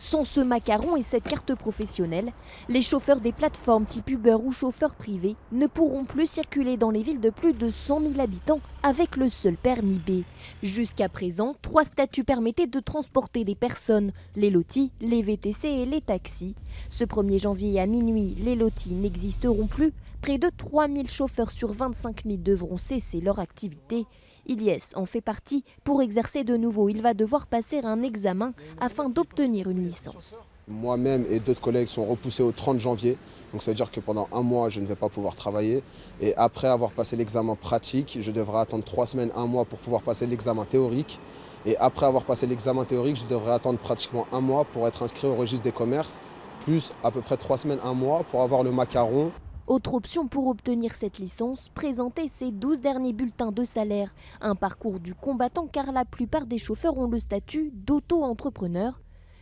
Sans ce macaron et cette carte professionnelle, les chauffeurs des plateformes type Uber ou chauffeurs privés ne pourront plus circuler dans les villes de plus de 100 000 habitants avec le seul permis B. Jusqu'à présent, 3 statuts permettaient de transporter des personnes, les lotis, les VTC et les taxis. Ce 1er janvier à minuit, les lotis n'existeront plus. Près de 3 000 chauffeurs sur 25 000 devront cesser leur activité. Ilyes en fait partie. Pour exercer de nouveau, il va devoir passer un examen afin d'obtenir une licence. Moi-même et d'autres collègues sont repoussés au 30 janvier. Donc ça veut dire que pendant un mois, je ne vais pas pouvoir travailler. Et après avoir passé l'examen pratique, je devrais attendre 3 semaines, 1 mois pour pouvoir passer l'examen théorique. Et après avoir passé l'examen théorique, je devrais attendre pratiquement 1 mois pour être inscrit au registre des commerces, plus à peu près 3 semaines, 1 mois pour avoir le macaron. Autre option pour obtenir cette licence, présenter ses 12 derniers bulletins de salaire. Un parcours du combattant car la plupart des chauffeurs ont le statut d'auto-entrepreneur.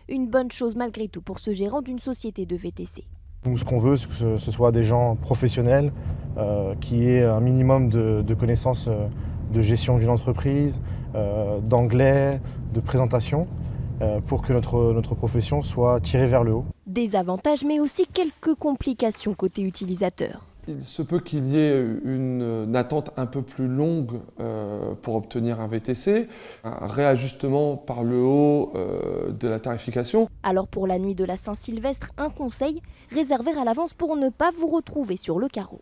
Une bonne chose malgré tout pour ce gérant d'une société de VTC. Nous, ce qu'on veut, c'est que ce soit des gens professionnels, qui aient un minimum de connaissances de gestion d'une entreprise, d'anglais, de présentation, pour que notre profession soit tirée vers le haut. Des avantages mais aussi quelques complications côté utilisateur. Il se peut qu'il y ait une attente un peu plus longue pour obtenir un VTC, un réajustement par le haut de la tarification. Alors pour la nuit de la Saint-Sylvestre, un conseil, réserver à l'avance pour ne pas vous retrouver sur le carreau.